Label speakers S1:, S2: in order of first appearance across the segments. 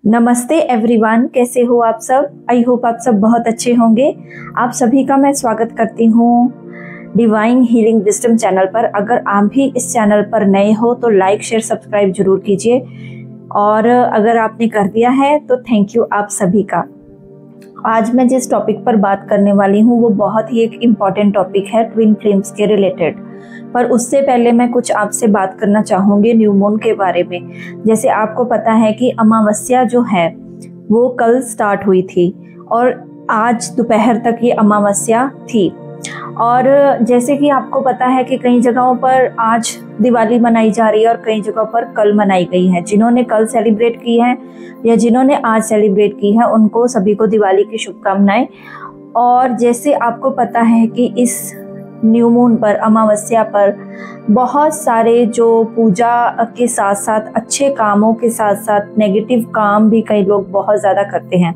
S1: नमस्ते एवरीवन, कैसे हो आप सब। आई होप आप सब बहुत अच्छे होंगे। आप सभी का मैं स्वागत करती हूँ डिवाइन हीलिंग विजडम चैनल पर। अगर आप भी इस चैनल पर नए हो तो लाइक शेयर सब्सक्राइब जरूर कीजिए, और अगर आपने कर दिया है तो थैंक यू आप सभी का। आज मैं जिस टॉपिक पर बात करने वाली हूँ वो बहुत ही एक इम्पॉर्टेंट टॉपिक है, ट्विन फ्लेम्स के रिलेटेड। पर उससे पहले मैं कुछ आपसे बात करना चाहूँगी न्यू मून के बारे में। जैसे आपको पता है कि अमावस्या जो है वो कल स्टार्ट हुई थी और आज दोपहर तक ये अमावस्या थी। और जैसे कि आपको पता है कि कई जगहों पर आज दिवाली मनाई जा रही है और कई जगहों पर कल मनाई गई है। जिन्होंने कल सेलिब्रेट की है या जिन्होंने आज सेलिब्रेट की है उनको सभी को दिवाली की शुभकामनाएं। और जैसे आपको पता है कि इस न्यू मून पर, अमावस्या पर बहुत सारे जो पूजा के साथ साथ अच्छे कामों के साथ साथ नेगेटिव काम भी कई लोग बहुत ज़्यादा करते हैं।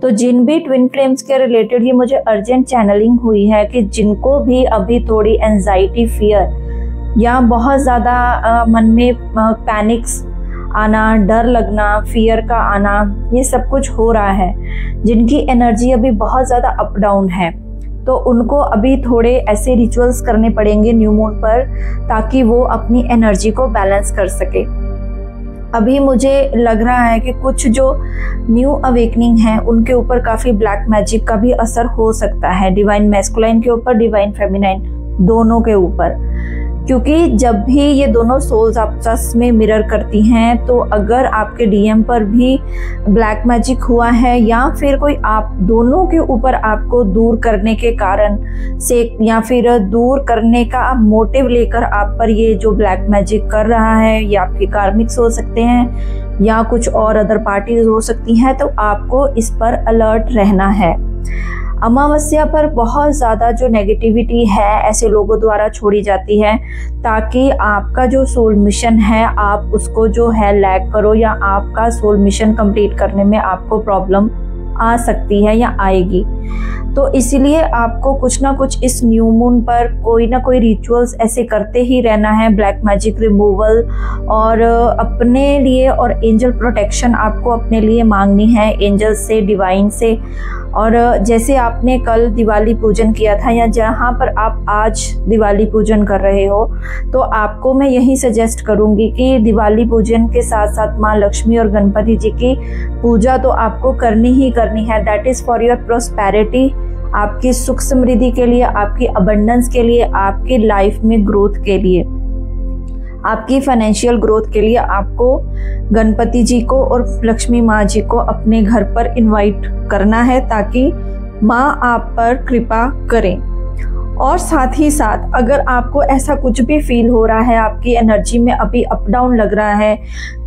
S1: तो जिन भी ट्विन फ्लेम्स के रिलेटेड ये मुझे अर्जेंट चैनलिंग हुई है कि जिनको भी अभी थोड़ी एंजाइटी, फियर या बहुत ज़्यादा मन में पैनिक्स आना, डर लगना, फियर का आना, ये सब कुछ हो रहा है, जिनकी एनर्जी अभी बहुत ज़्यादा अप डाउन है, तो उनको अभी थोड़े ऐसे रिचुअल्स करने पड़ेंगे न्यू मून पर ताकि वो अपनी एनर्जी को बैलेंस कर सके। अभी मुझे लग रहा है कि कुछ जो न्यू अवेकनिंग है उनके ऊपर काफ़ी ब्लैक मैजिक का भी असर हो सकता है, डिवाइन मैस्कुलाइन के ऊपर, डिवाइन फेमिनाइन दोनों के ऊपर। क्योंकि जब भी ये दोनों सोल्स आपस में मिरर करती हैं तो अगर आपके डीएम पर भी ब्लैक मैजिक हुआ है या फिर कोई आप दोनों के ऊपर आपको दूर करने के कारण से या फिर दूर करने का मोटिव लेकर आप पर ये जो ब्लैक मैजिक कर रहा है, ये आपके कार्मिक्स हो सकते हैं या कुछ और अदर पार्टीज हो सकती हैं, तो आपको इस पर अलर्ट रहना है। अमावस्या पर बहुत ज़्यादा जो नेगेटिविटी है ऐसे लोगों द्वारा छोड़ी जाती है ताकि आपका जो सोल मिशन है आप उसको जो है लैग करो या आपका सोल मिशन कंप्लीट करने में आपको प्रॉब्लम आ सकती है या आएगी। तो इसीलिए आपको कुछ ना कुछ इस न्यू मून पर कोई ना कोई रिचुअल्स ऐसे करते ही रहना है, ब्लैक मैजिक रिमूवल, और अपने लिए और एंजल प्रोटेक्शन आपको अपने लिए मांगनी है एंजल से, डिवाइन से। और जैसे आपने कल दिवाली पूजन किया था या जहाँ पर आप आज दिवाली पूजन कर रहे हो, तो आपको मैं यही सजेस्ट करूँगी कि दिवाली पूजन के साथ साथ माँ लक्ष्मी और गणपति जी की पूजा तो आपको करनी ही करनी है। That is for your prosperity, आपकी सुख समृद्धि के लिए, आपकी अबंडेंस के लिए, आपकी लाइफ में ग्रोथ के लिए, आपकी फाइनेंशियल ग्रोथ के लिए आपको गणपति जी को और लक्ष्मी माँ जी को अपने घर पर इनवाइट करना है ताकि माँ आप पर कृपा करें। और साथ ही साथ अगर आपको ऐसा कुछ भी फील हो रहा है, आपकी एनर्जी में अभी अप डाउन लग रहा है,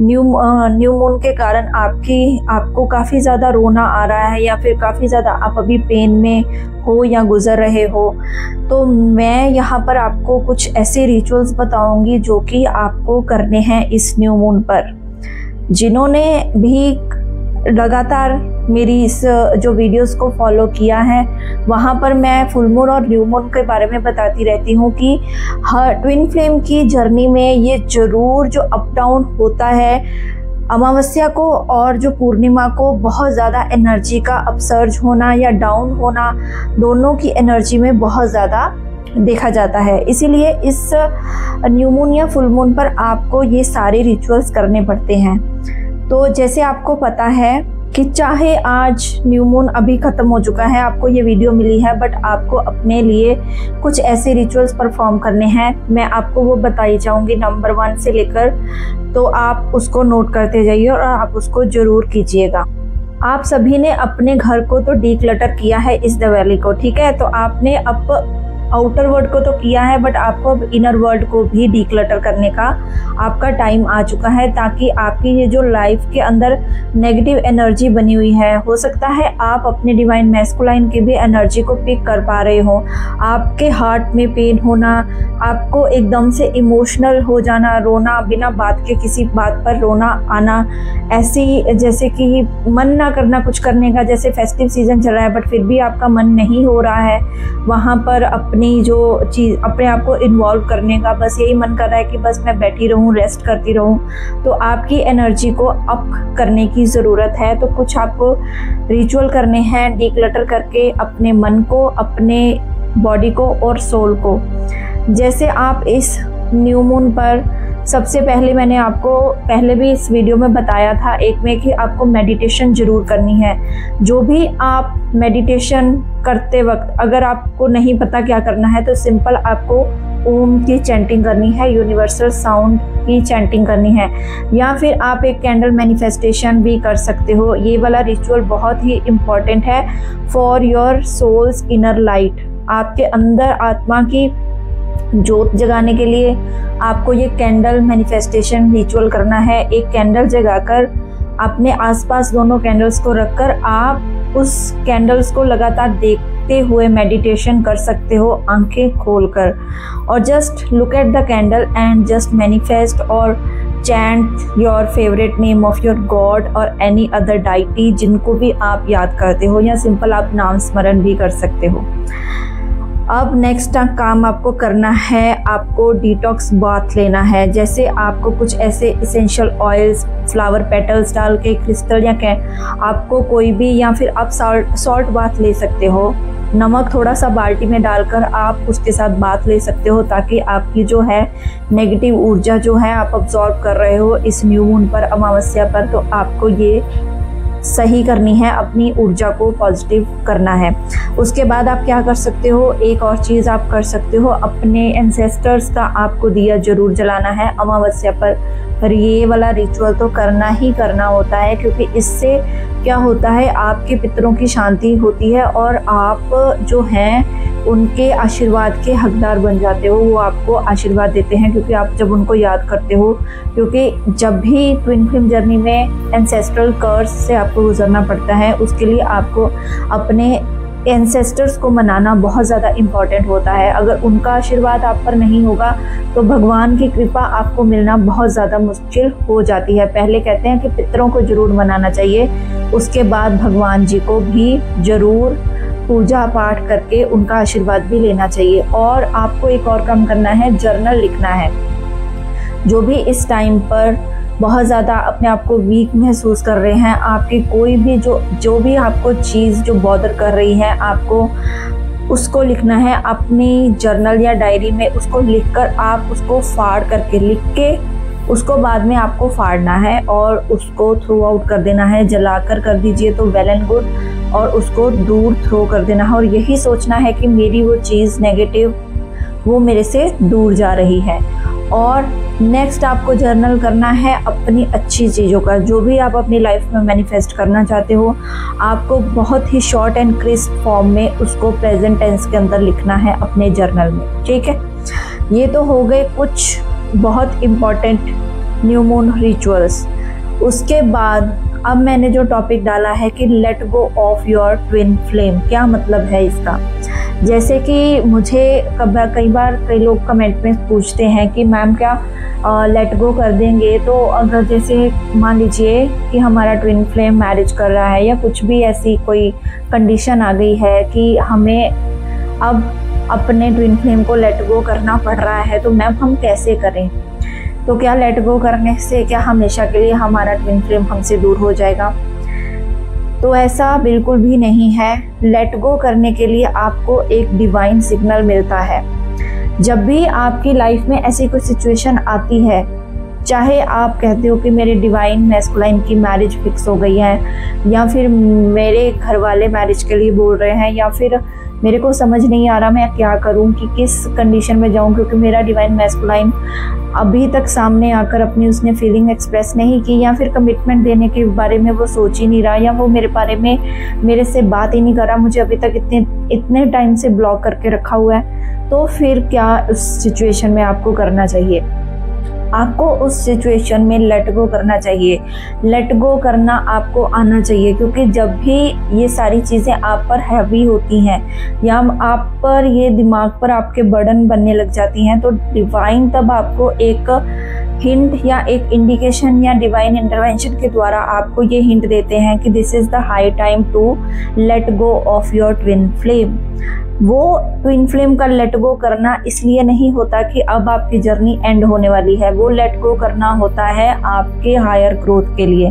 S1: न्यू मून के कारण आपको काफ़ी ज़्यादा रोना आ रहा है या फिर काफ़ी ज़्यादा आप अभी पेन में हो या गुजर रहे हो, तो मैं यहाँ पर आपको कुछ ऐसे रिचुअल्स बताऊंगी जो कि आपको करने हैं इस न्यू मून पर। जिन्होंने भी लगातार मेरी इस जो वीडियोस को फॉलो किया है वहाँ पर मैं फुल मून और न्यू मून के बारे में बताती रहती हूँ कि हर ट्विन फ्लेम की जर्नी में ये ज़रूर जो अप डाउन होता है, अमावस्या को और जो पूर्णिमा को बहुत ज़्यादा एनर्जी का अपसर्ज होना या डाउन होना, दोनों की एनर्जी में बहुत ज़्यादा देखा जाता है। इसीलिए इस न्यू मून या फुल मून पर आपको ये सारे रिचुअल्स करने पड़ते हैं। तो जैसे आपको पता है कि चाहे आज न्यू मून अभी ख़त्म हो चुका है, आपको ये वीडियो मिली है, बट आपको अपने लिए कुछ ऐसे रिचुअल्स परफॉर्म करने हैं। मैं आपको वो बताई जाऊंगी नंबर 1 से लेकर, तो आप उसको नोट करते जाइए और आप उसको ज़रूर कीजिएगा। आप सभी ने अपने घर को तो डीक्लटर किया है इस दिवाली को, ठीक है, तो आपने अब आउटर वर्ल्ड को तो किया है, बट आपको अब इनर वर्ल्ड को भी डीक्लटर करने का आपका टाइम आ चुका है ताकि आपकी ये जो लाइफ के अंदर नेगेटिव एनर्जी बनी हुई है, हो सकता है आप अपने डिवाइन मैस्कुलाइन की भी एनर्जी को पिक कर पा रहे हो। आपके हार्ट में पेन होना, आपको एकदम से इमोशनल हो जाना, रोना, बिना बात के किसी बात पर रोना आना, ऐसी जैसे कि मन ना करना कुछ करने का, जैसे फेस्टिव सीजन चल रहा है बट फिर भी आपका मन नहीं हो रहा है वहाँ पर अपने अपनी जो चीज़, अपने आप को इन्वॉल्व करने का बस यही मन कर रहा है कि बस मैं बैठी रहूं, रेस्ट करती रहूं, तो आपकी एनर्जी को अप करने की ज़रूरत है। तो कुछ आपको रिचुअल करने हैं डिक्लटर करके अपने मन को, अपने बॉडी को और सोल को। जैसे आप इस न्यू मून पर सबसे पहले, मैंने आपको पहले भी इस वीडियो में बताया था एक में, कि आपको मेडिटेशन ज़रूर करनी है। जो भी आप मेडिटेशन करते वक्त अगर आपको नहीं पता क्या करना है, तो सिंपल आपको ओम की चैंटिंग करनी है, यूनिवर्सल साउंड की चैंटिंग करनी है, या फिर आप एक कैंडल मैनिफेस्टेशन भी कर सकते हो। ये वाला रिचुअल बहुत ही इम्पॉर्टेंट है for your souls inner light. आपके अंदर आत्मा की जोत जगाने के लिए आपको ये कैंडल मैनिफेस्टेशन रिचुअल करना है। एक कैंडल जगाकर अपने आसपास दोनों कैंडल्स को रखकर आप उस कैंडल्स को लगातार देखते हुए मेडिटेशन कर सकते हो, आंखें खोलकर। और just look at the candle and just manifest और chant your favourite name of your god और एनी अदर डाइटी, जिनको भी आप याद करते हो, या सिंपल आप नाम स्मरण भी कर सकते हो। अब नेक्स्ट काम आपको करना है, आपको डिटॉक्स बाथ लेना है। जैसे आपको कुछ ऐसे इसेंशियल ऑयल्स, फ्लावर पेटल्स डाल के, क्रिस्टल या आपको कोई भी, या फिर आप सॉल्ट बाथ ले सकते हो। नमक थोड़ा सा बाल्टी में डालकर आप उसके साथ बाथ ले सकते हो, ताकि आपकी जो है नेगेटिव ऊर्जा जो है आप अब्जॉर्ब कर रहे हो इस न्यू मून पर, अमावस्या पर, तो आपको ये सही करनी है, अपनी ऊर्जा को पॉजिटिव करना है। उसके बाद आप क्या कर सकते हो, एक और चीज़ आप कर सकते हो, अपने एंसेस्टर्स का आपको दिया जरूर जलाना है अमावस्या पर ये वाला रिचुअल तो करना ही करना होता है, क्योंकि इससे क्या होता है, आपके पितरों की शांति होती है और आप जो हैं उनके आशीर्वाद के हकदार बन जाते हो। वो आपको आशीर्वाद देते हैं क्योंकि आप जब उनको याद करते हो। क्योंकि जब भी ट्विन फ्लेम जर्नी में एंसेस्ट्रल कर्स से आपको गुजरना पड़ता है, उसके लिए आपको अपने एंसेस्टर्स को मनाना बहुत ज़्यादा इम्पॉर्टेंट होता है। अगर उनका आशीर्वाद आप पर नहीं होगा तो भगवान की कृपा आपको मिलना बहुत ज़्यादा मुश्किल हो जाती है। पहले कहते हैं कि पितरों को ज़रूर मनाना चाहिए, उसके बाद भगवान जी को भी ज़रूर पूजा पाठ करके उनका आशीर्वाद भी लेना चाहिए। और आपको एक और काम करना है, जर्नल लिखना है। जो भी इस टाइम पर बहुत ज़्यादा अपने आप को वीक महसूस कर रहे हैं, आपकी कोई भी जो भी आपको चीज़ जो बॉदर कर रही है, आपको उसको लिखना है अपनी जर्नल या डायरी में। उसको लिखकर आप उसको फाड़ करके, लिख के उसको बाद में आपको फाड़ना है और उसको थ्रो आउट कर देना है। जलाकर कर दीजिए तो वेल एंड गुड, और उसको दूर थ्रो कर देना है। और यही सोचना है कि मेरी वो चीज़ नेगेटिव वो मेरे से दूर जा रही है। और नेक्स्ट आपको जर्नल करना है अपनी अच्छी चीज़ों का, जो भी आप अपनी लाइफ में मैनिफेस्ट करना चाहते हो, आपको बहुत ही शॉर्ट एंड क्रिस्प फॉर्म में उसको प्रेजेंट टेंस के अंदर लिखना है अपने जर्नल में। ठीक है, ये तो हो गए कुछ बहुत इम्पॉर्टेंट न्यू मून रिचुअल्स। उसके बाद अब मैंने जो टॉपिक डाला है कि late go of your twin flame, क्या मतलब है इसका। जैसे कि मुझे कई बार कई लोग कमेंट में पूछते हैं कि मैम क्या लेट गो कर देंगे, तो अगर जैसे मान लीजिए कि हमारा ट्विन फ्लेम मैरिज कर रहा है या कुछ भी ऐसी कोई कंडीशन आ गई है कि हमें अब अपने ट्विन फ्लेम को लेट गो करना पड़ रहा है, तो मैम हम कैसे करें। तो क्या लेट गो करने से क्या हमेशा के लिए हमारा ट्विन फ्लेम हमसे दूर हो जाएगा? तो ऐसा बिल्कुल भी नहीं है। लेट गो करने के लिए आपको एक डिवाइन सिग्नल मिलता है। जब भी आपकी लाइफ में ऐसी कोई सिचुएशन आती है, चाहे आप कहते हो कि मेरे डिवाइन मैस्कुलाइन की मैरिज फिक्स हो गई है, या फिर मेरे घर वाले मैरिज के लिए बोल रहे हैं, या फिर मेरे को समझ नहीं आ रहा मैं क्या करूं कि किस कंडीशन में जाऊं, क्योंकि मेरा डिवाइन मैस्कुलाइन अभी तक सामने आकर अपनी उसने फीलिंग एक्सप्रेस नहीं की, या फिर कमिटमेंट देने के बारे में वो सोच ही नहीं रहा, या वो मेरे बारे में मेरे से बात ही नहीं कर रहा, मुझे अभी तक इतने टाइम से ब्लॉक करके रखा हुआ है। तो फिर क्या उस सिचुएशन में आपको करना चाहिए? आपको उस सिचुएशन में लेट गो करना चाहिए। लेट गो करना आपको आना चाहिए, क्योंकि जब भी ये सारी चीज़ें आप पर हैवी होती हैं या आप पर ये दिमाग पर आपके बर्डन बनने लग जाती हैं, तो डिवाइन तब आपको एक हिंट या एक इंडिकेशन या डिवाइन इंटरवेंशन के द्वारा आपको ये हिंट देते हैं कि this is the high time to let go of your twin flame. वो ट्विन फ्लेम का लेट गो करना इसलिए नहीं होता कि अब आपकी जर्नी एंड होने वाली है, वो लेट गो करना होता है आपके हायर ग्रोथ के लिए।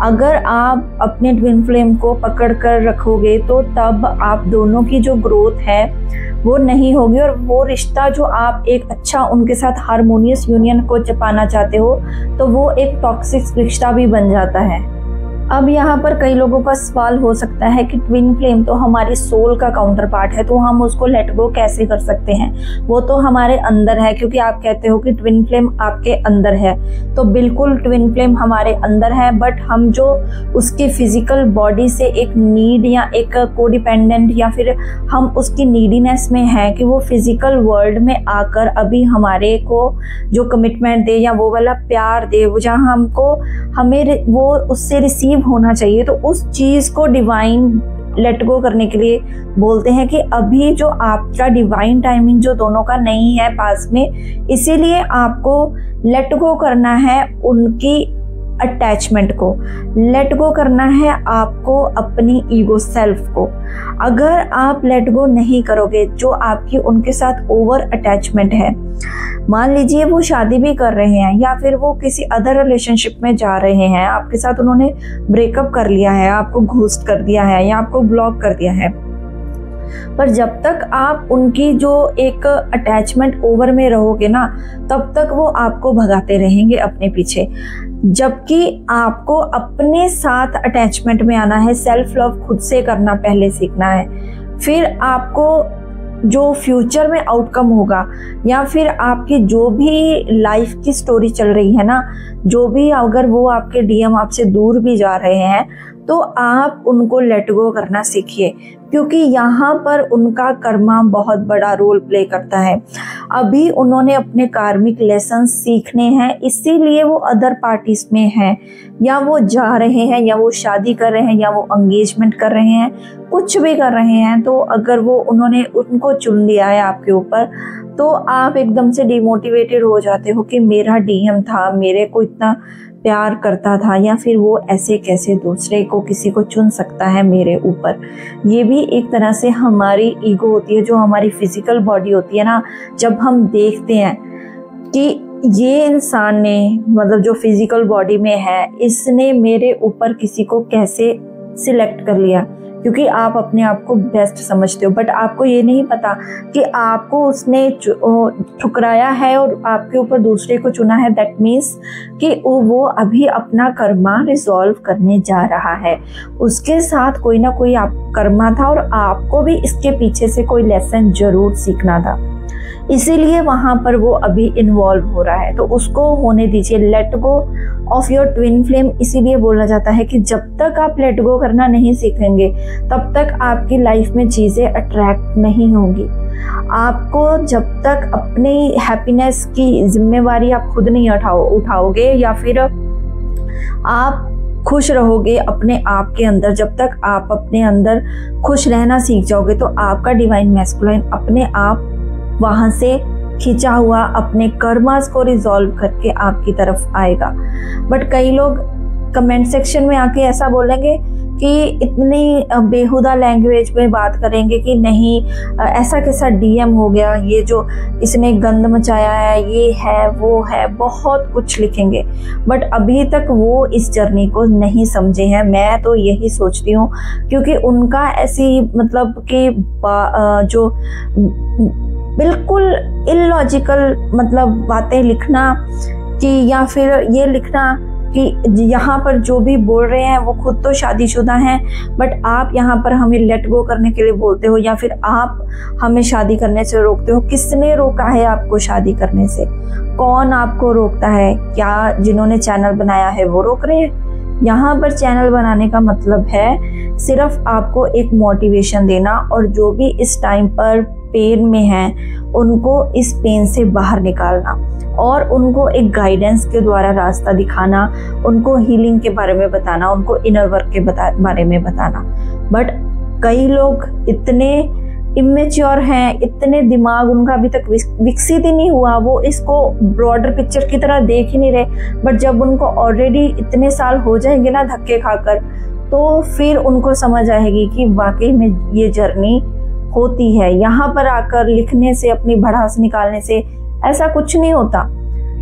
S1: अगर आप अपने ट्विन फ्लेम को पकड़ कर रखोगे तो तब आप दोनों की जो ग्रोथ है वो नहीं होगी, और वो रिश्ता जो आप एक अच्छा उनके साथ हार्मोनियस यूनियन को पाना चाहते हो तो वो एक टॉक्सिक रिश्ता भी बन जाता है। अब यहाँ पर कई लोगों का सवाल हो सकता है कि ट्विन फ्लेम तो हमारी सोल का काउंटर पार्ट है, तो हम उसको लेट गो कैसे कर सकते हैं, वो तो हमारे अंदर है। क्योंकि आप कहते हो कि ट्विन फ्लेम आपके अंदर है, तो बिल्कुल ट्विन फ्लेम हमारे अंदर है, बट हम जो उसकी फिजिकल बॉडी से एक नीड या एक कोडिपेंडेंट या फिर हम उसकी नीडीनेस में है कि वो फिजिकल वर्ल्ड में आकर अभी हमारे को जो कमिटमेंट दे या वो वाला प्यार दे, वो जहाँ हमको हमें वो उससे रिसीव होना चाहिए, तो उस चीज को डिवाइन लेट गो करने के लिए बोलते हैं कि अभी जो आपका डिवाइन टाइमिंग जो दोनों का नहीं है पास में, इसीलिए आपको लेट गो करना है उनकी अटैचमेंट को, लेट गो करना है आपको अपनी ईगो सेल्फ को। अगर आप लेट गो नहीं करोगे जो आपकी उनके साथ ओवर अटैचमेंट है, मान लीजिए वो शादी भी कर रहे हैं या फिर वो किसी अदर रिलेशनशिप में जा रहे हैं, आपके साथ उन्होंने ब्रेकअप कर लिया है, आपको घोस्ट कर दिया है या आपको ब्लॉक कर दिया है, पर जब तक आप उनकी जो एक अटैचमेंट ओवर में रहोगे ना, तब तक वो आपको भगाते रहेंगे अपने पीछे। जबकि आपको अपने साथ अटैचमेंट में आना है, सेल्फ लव खुद से करना पहले सीखना है, फिर आपको जो फ्यूचर में आउटकम होगा या फिर आपकी जो भी लाइफ की स्टोरी चल रही है ना, जो भी अगर वो आपके डीएम आपसे दूर भी जा रहे हैं तो आप उनको लेट गो करना सीखिए, क्योंकि यहाँ पर उनका कर्मा बहुत बड़ा रोल प्ले करता है। अभी उन्होंने अपने कार्मिक लेसन सीखने हैं, इसीलिए वो अदर पार्टीज में हैं, या वो जा रहे हैं या वो शादी कर रहे हैं या वो एंगेजमेंट कर रहे हैं, कुछ भी कर रहे हैं। तो अगर वो उन्होंने उनको चुन लिया है आपके ऊपर, तो आप एकदम से डिमोटिवेटेड हो जाते हो कि मेरा डीएम था, मेरे को इतना प्यार करता था, या फिर वो ऐसे कैसे दूसरे को किसी को चुन सकता है मेरे ऊपर। ये भी एक तरह से हमारी ईगो होती है, जो हमारी फिजिकल बॉडी होती है ना, जब हम देखते हैं कि ये इंसान ने मतलब जो फिजिकल बॉडी में है, इसने मेरे ऊपर किसी को कैसे सिलेक्ट कर लिया, क्योंकि आप अपने आप को बेस्ट समझते हो, बट आपको ये नहीं पता कि आपको उसने ठुकराया है और आपके ऊपर दूसरे को चुना है। दैट मीन्स कि वो अभी अपना कर्मा रिजॉल्व करने जा रहा है, उसके साथ कोई ना कोई आप कर्मा था और आपको भी इसके पीछे से कोई लेसन जरूर सीखना था, इसीलिए वहां पर वो अभी इन्वॉल्व हो रहा है। तो उसको होने दीजिए, late go of your twin flame. इसीलिए बोला जाता है कि जब तक आप लेट गो करना नहीं सीखेंगे तब तक आपकी लाइफ में चीजें अट्रैक्ट नहीं होंगी। आपको जब तक अपनी हैप्पीनेस की जिम्मेवारी आप खुद नहीं उठाओगे या फिर आप खुश रहोगे अपने आप के अंदर, जब तक आप अपने अंदर खुश रहना सीख जाओगे, तो आपका डिवाइन मैस्कुलाइन अपने आप वहां से खींचा हुआ अपने कर्मास को रिजॉल्व करके आपकी तरफ आएगा। बट कई लोग कमेंट सेक्शन में आके ऐसा बोलेंगे कि इतनी बेहुदा लैंग्वेज में बात करेंगे कि नहीं ऐसा कैसा डीएम हो गया, ये जो इसने गंद मचाया है, ये है वो है, बहुत कुछ लिखेंगे। बट अभी तक वो इस जर्नी को नहीं समझे हैं, मैं तो यही सोचती हूँ, क्योंकि उनका ऐसी मतलब कि जो बिल्कुल इलॉजिकल मतलब बातें लिखना कि या फिर ये लिखना कि यहाँ पर जो भी बोल रहे हैं वो खुद तो शादीशुदा हैं, बट आप यहाँ पर हमें लेट गो करने के लिए बोलते हो, या फिर आप हमें शादी करने से रोकते हो। किसने रोका है आपको शादी करने से? कौन आपको रोकता है? क्या जिन्होंने चैनल बनाया है वो रोक रहे हैं? यहाँ पर चैनल बनाने का मतलब है सिर्फ आपको एक मोटिवेशन देना, और जो भी इस टाइम पर पेन में हैं उनको इस पेन से बाहर निकालना और उनको एक गाइडेंस के द्वारा रास्ता दिखाना, उनको हीलिंग के बारे में बताना, उनको इनर वर्क के बारे में बताना। बट कई लोग इतने इमेच्योर हैं, इतने दिमाग उनका अभी तक विकसित ही नहीं हुआ, वो इसको ब्रॉडर पिक्चर की तरह देख ही नहीं रहे। बट जब उनको ऑलरेडी इतने साल हो जाएंगे ना धक्के खाकर, तो फिर उनको समझ आएगी कि वाकई में ये जर्नी होती है। यहाँ पर आकर लिखने से, अपनी भड़ास निकालने से ऐसा कुछ नहीं होता।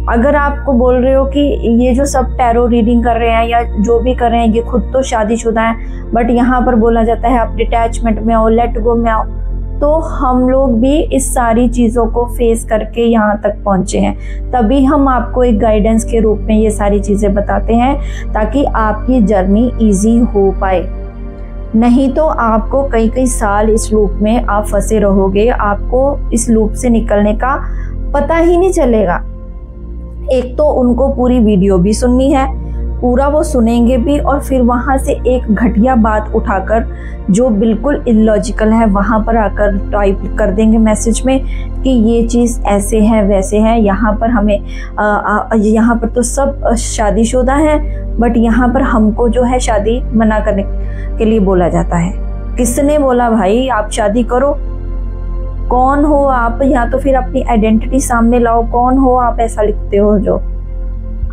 S1: अगर आपको बोल रहे हो कि ये जो सब टैरो रीडिंग कर रहे हैं या जो भी कर रहे हैं ये खुद तो शादीशुदा है, बट यहाँ पर बोला जाता है आप डिटैचमेंट में आओ, लेट गो में आओ, तो हम लोग भी इस सारी चीज़ों को फेस करके यहाँ तक पहुँचे हैं। तभी हम आपको एक गाइडेंस के रूप में ये सारी चीज़ें बताते हैं ताकि आपकी जर्नी ईजी हो पाए। नहीं तो आपको कई कई साल इस लूप में आप फंसे रहोगे, आपको इस लूप से निकलने का पता ही नहीं चलेगा। एक तो उनको पूरी वीडियो भी सुननी है, पूरा वो सुनेंगे भी, और फिर वहाँ से एक घटिया बात उठाकर जो बिल्कुल इलॉजिकल है वहाँ पर आकर टाइप कर देंगे मैसेज में कि ये चीज़ ऐसे है वैसे है, यहाँ पर हमें यहाँ पर तो सब शादीशुदा है, बट यहाँ पर हमको जो है शादी मना करने के लिए बोला जाता है। किसने बोला भाई आप शादी करो? कौन हो आप? या तो फिर अपनी आइडेंटिटी सामने लाओ, कौन हो आप ऐसा लिखते हो जो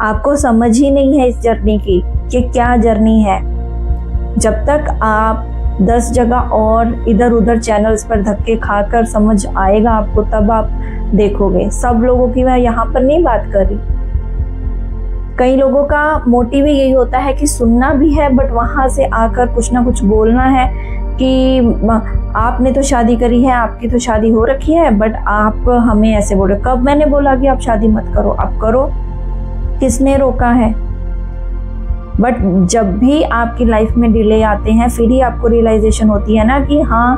S1: आपको समझ ही नहीं है इस जर्नी की कि क्या जर्नी है। जब तक आप 10 जगह और इधर उधर चैनल्स पर धक्के खाकर समझ आएगा आपको, तब आप देखोगे। सब लोगों की मैं यहाँ पर नहीं बात कर रही। कई लोगों का मोटिव ही यही होता है कि सुनना भी है, बट वहाँ से आकर कुछ ना कुछ बोलना है कि आपने तो शादी करी है, आपकी तो शादी हो रखी है, बट आप हमें ऐसे बोल रहे। कब मैंने बोला कि आप शादी मत करो? आप करो, किसने रोका है? बट जब भी आपकी लाइफ में डिले आते हैं फिर ही आपको रियलाइजेशन होती है ना कि हाँ,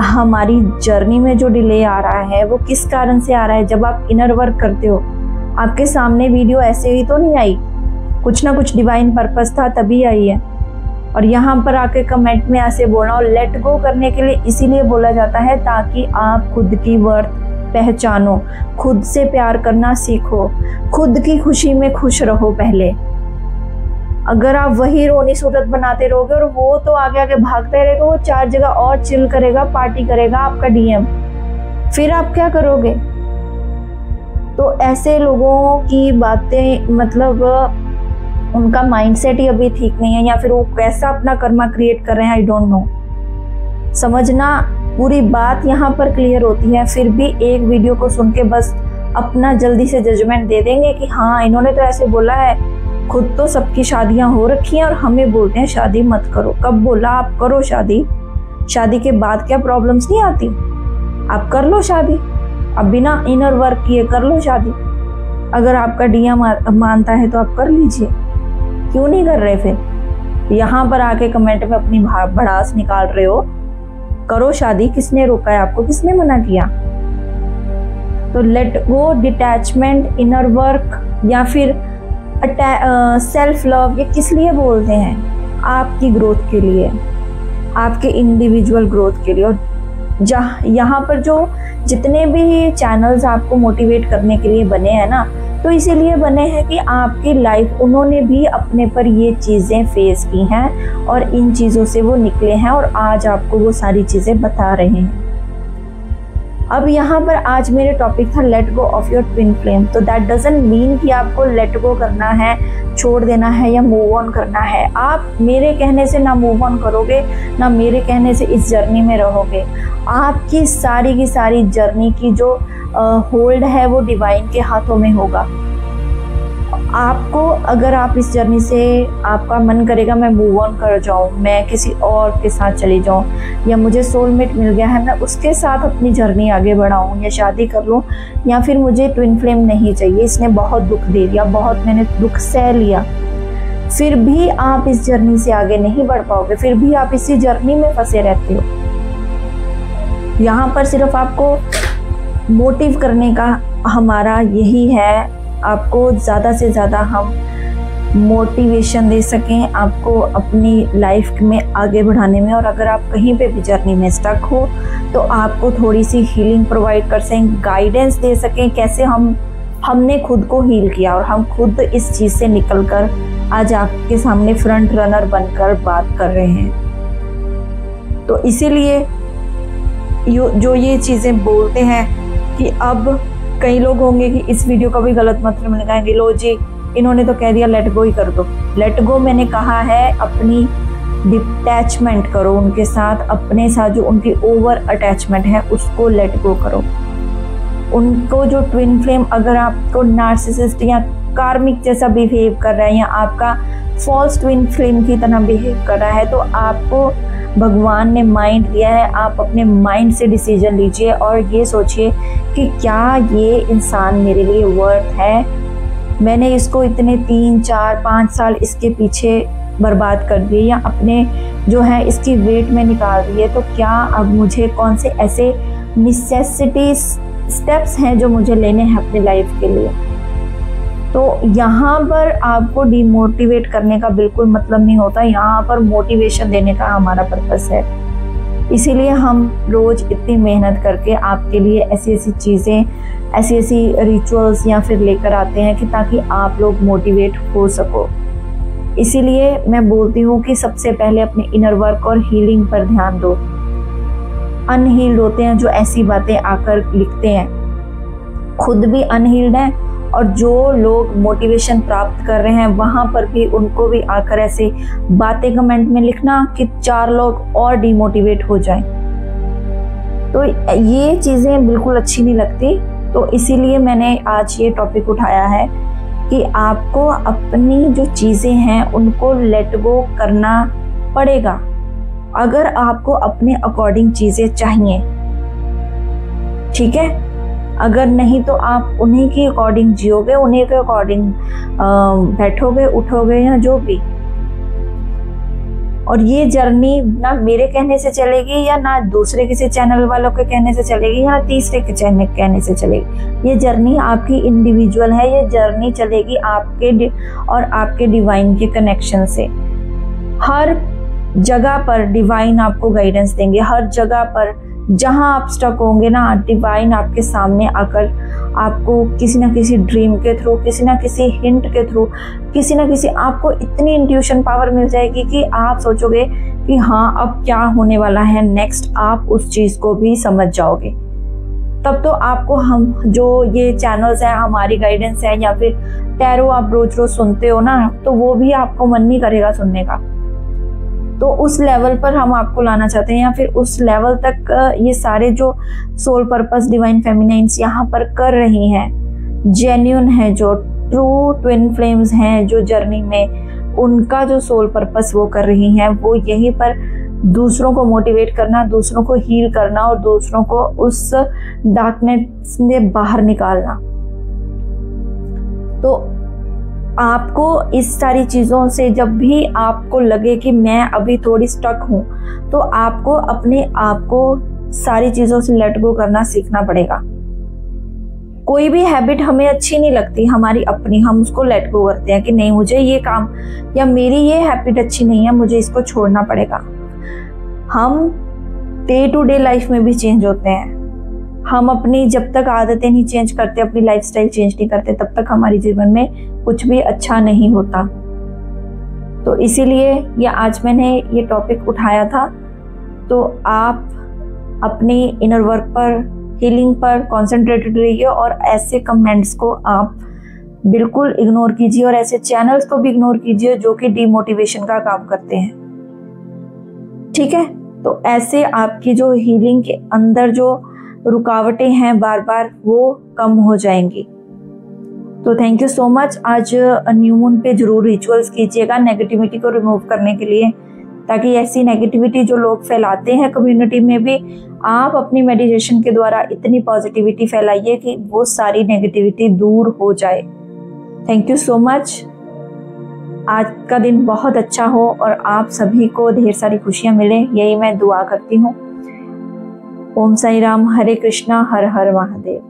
S1: हमारी जर्नी में जो डिले आ रहा है वो किस कारण से आ रहा है। जब आप इनर वर्क करते हो, आपके सामने वीडियो ऐसे ही तो नहीं आई, कुछ ना कुछ डिवाइन पर्पस था तभी आई है। और यहाँ पर आके कमेंट में ऐसे बोलना, और लेट गो करने के लिए इसीलिए बोला जाता है ताकि आप खुद की वर्थ पहचानो, खुद से प्यार करना सीखो, खुद की खुशी में खुश रहो पहले। अगर आप वही रोनी सूरत बनाते रहोगे और वो तो आगे आगे भागता रहेगा, वो 4 जगह और चिल करेगा, पार्टी करेगा आपका डीएम, फिर आप क्या करोगे? तो ऐसे लोगों की बातें, मतलब उनका माइंडसेट ही अभी ठीक नहीं है, या फिर वो कैसा अपना कर्मा क्रिएट कर रहे हैं, आई डोंट नो। समझना, पूरी बात यहाँ पर क्लियर होती है, फिर भी एक वीडियो को सुन के बस अपना जल्दी से जजमेंट दे देंगे कि हाँ इन्होंने तो ऐसे बोला है, खुद तो सबकी शादियां हो रखी हैं और हमें बोलते हैं शादी मत करो। कब बोला आप करो शादी? शादी के बाद क्या प्रॉब्लम्स नहीं आती? आप कर लो शादी, अब बिना इनर वर्क किए कर लो शादी। अगर आपका डीएम मानता है तो आप कर लीजिए, क्यों नहीं कर रहे? फिर यहाँ पर आके कमेंट में अपनी भड़ास निकाल रहे हो। करो शादी, किसने रोका है आपको? किसने मना किया? तो let go, detachment, inner work या फिर सेल्फ लव, ये किस लिए बोलते हैं? आपकी ग्रोथ के लिए, आपके इंडिविजुअल ग्रोथ के लिए। और यहाँ पर जो जितने भी चैनल्स आपको मोटिवेट करने के लिए बने हैं ना, तो इसीलिए बने हैं कि आपकी लाइफ, उन्होंने भी अपने पर ये चीज़ें फेस की हैं और इन चीज़ों से वो निकले हैं और आज आपको वो सारी चीज़ें बता रहे हैं। अब यहाँ पर आज मेरे टॉपिक था late go of your twin flame. तो दैट डजंट मीन कि आपको लेट गो करना है, छोड़ देना है या मूव ऑन करना है। आप मेरे कहने से ना मूव ऑन करोगे, ना मेरे कहने से इस जर्नी में रहोगे। आपकी सारी की सारी जर्नी की जो होल्ड है वो डिवाइन के हाथों में होगा। आपको, अगर आप इस जर्नी से, आपका मन करेगा मैं मूव ऑन कर जाऊं, मैं किसी और के साथ चली जाऊं, या मुझे सोलमेट मिल गया है मैं उसके साथ अपनी जर्नी आगे बढ़ाऊं या शादी कर लूं, या फिर मुझे ट्विन फ्लेम नहीं चाहिए, इसने बहुत दुख दे दिया, बहुत मैंने दुख सह लिया, फिर भी आप इस जर्नी से आगे नहीं बढ़ पाओगे, फिर भी आप इसी जर्नी में फंसे रहते हो। यहाँ पर सिर्फ आपको मोटिव करने का हमारा यही है, आपको ज़्यादा से ज़्यादा हम मोटिवेशन दे सकें आपको अपनी लाइफ में आगे बढ़ाने में। और अगर आप कहीं पे भी जर्नी में स्टक हो तो आपको थोड़ी सी हीलिंग प्रोवाइड कर सकें, गाइडेंस दे सकें, कैसे हमने खुद को हील किया और हम खुद इस चीज़ से निकलकर आज आपके सामने फ्रंट रनर बनकर बात कर रहे हैं। तो इसीलिए जो ये चीज़ें बोलते हैं कि अब कई लोग होंगे कि इस वीडियो का भी गलत मतलब निकालेंगे, लो जी इन्होंने तो कह दिया लेट गो ही कर दो। लेट गो मैंने कहा है अपनी डिटैचमेंट करो उनके साथ, अपने साथ जो उनकी ओवर अटैचमेंट है उसको लेट गो करो। उनको जो ट्विन फ्लेम अगर आपको नार्सिसिस्ट या कार्मिक जैसा बिहेव कर रहा है या आपका फॉल्स ट्विन फ्लेम की तरह बिहेव कर रहा है, तो आपको भगवान ने माइंड दिया है, आप अपने माइंड से डिसीजन लीजिए और ये सोचिए कि क्या ये इंसान मेरे लिए वर्थ है। मैंने इसको इतने 3, 4, 5 साल इसके पीछे बर्बाद कर दिए या अपने जो है इसकी वेट में निकाल दिए, तो क्या अब मुझे कौन से ऐसे नेसेसिटी स्टेप्स हैं जो मुझे लेने हैं अपनी लाइफ के लिए। तो यहाँ पर आपको डिमोटिवेट करने का बिल्कुल मतलब नहीं होता, यहाँ पर मोटिवेशन देने का हमारा पर्पस है। इसीलिए हम रोज इतनी मेहनत करके आपके लिए ऐसी ऐसी चीज़ें, ऐसी ऐसी रिचुअल्स या फिर लेकर आते हैं कि ताकि आप लोग मोटिवेट हो सको। इसीलिए मैं बोलती हूँ कि सबसे पहले अपने इनर वर्क और हीलिंग पर ध्यान दो। अनहील्ड होते हैं जो ऐसी बातें आकर लिखते हैं, खुद भी अनहील्ड हैं, और जो लोग मोटिवेशन प्राप्त कर रहे हैं वहाँ पर भी उनको भी आकर ऐसे बातें कमेंट में लिखना कि 4 लोग और डिमोटिवेट हो जाएं। तो ये चीज़ें बिल्कुल अच्छी नहीं लगती। तो इसीलिए मैंने आज ये टॉपिक उठाया है कि आपको अपनी जो चीज़ें हैं उनको लेट गो करना पड़ेगा, अगर आपको अपने अकॉर्डिंग चीज़ें चाहिए, ठीक है। अगर नहीं तो आप उन्हीं के अकॉर्डिंग जियोगे, उन्हीं के अकॉर्डिंग बैठोगे, उठोगे या जो भी। और ये जर्नी ना मेरे कहने से चलेगी या ना दूसरे किसी चैनल वालों के कहने से चलेगी या तीसरे के चैनल कहने से चलेगी। ये जर्नी आपकी इंडिविजुअल है, ये जर्नी चलेगी आपके और आपके डिवाइन के कनेक्शन से। हर जगह पर डिवाइन आपको गाइडेंस देंगे, हर जगह पर जहां आप स्टक होंगे ना, डिवाइन आपके सामने आकर आपको किसी ना किसी ड्रीम के थ्रू, किसी ना किसी हिंट के थ्रू, किसी ना किसी आपको इतनी इंट्यूशन पावर मिल जाएगी कि आप सोचोगे कि हाँ अब क्या होने वाला है नेक्स्ट, आप उस चीज़ को भी समझ जाओगे। तब तो आपको हम जो ये चैनल्स हैं, हमारी गाइडेंस है या फिर टैरो आप रोज रोज सुनते हो ना, तो वो भी आपको मन नहीं करेगा सुनने का। तो उस लेवल पर हम आपको लाना चाहते हैं, या फिर उस लेवल तक ये सारे जो सोल पर्पस डिवाइन फेमिनाइन्स यहाँ पर कर रही हैं, जेन्युइन है, जो ट्रू ट्विन फ्लेम्स हैं जो जर्नी में, उनका जो सोल पर्पस वो कर रही हैं, वो यहीं पर दूसरों को मोटिवेट करना, दूसरों को हील करना और दूसरों को उस डार्कनेस से बाहर निकालना। तो आपको इस सारी चीज़ों से जब भी आपको लगे कि मैं अभी थोड़ी स्टक हूँ, तो आपको अपने आप को सारी चीज़ों से लेट गो करना सीखना पड़ेगा। कोई भी हैबिट हमें अच्छी नहीं लगती हमारी अपनी, हम उसको लेट गो करते हैं कि नहीं मुझे ये काम या मेरी ये हैबिट अच्छी नहीं है, मुझे इसको छोड़ना पड़ेगा। हम डे टू डे लाइफ में भी चेंज होते हैं। हम अपनी जब तक आदतें नहीं चेंज करते, अपनी लाइफस्टाइल चेंज नहीं करते, तब तक हमारे जीवन में कुछ भी अच्छा नहीं होता। तो इसीलिए ये आज मैंने ये टॉपिक उठाया था। तो आप अपनी इनर वर्क पर, हीलिंग पर कंसंट्रेटेड रहिए और ऐसे कमेंट्स को आप बिल्कुल इग्नोर कीजिए और ऐसे चैनल्स को भी इग्नोर कीजिए जो कि डीमोटिवेशन का काम करते हैं, ठीक है। तो ऐसे आपकी जो हीलिंग के अंदर जो रुकावटें हैं बार बार वो कम हो जाएंगी। तो थैंक यू सो मच। आज न्यू मून पे जरूर रिचुअल्स कीजिएगा नेगेटिविटी को रिमूव करने के लिए, ताकि ऐसी नेगेटिविटी जो लोग फैलाते हैं कम्युनिटी में भी, आप अपनी मेडिटेशन के द्वारा इतनी पॉजिटिविटी फैलाइए कि वो सारी नेगेटिविटी दूर हो जाए। Thank you so much. आज का दिन बहुत अच्छा हो और आप सभी को ढेर सारी खुशियां मिले, यही मैं दुआ करती हूँ। ओम साई राम, हरे कृष्णा, हर हर महादेव।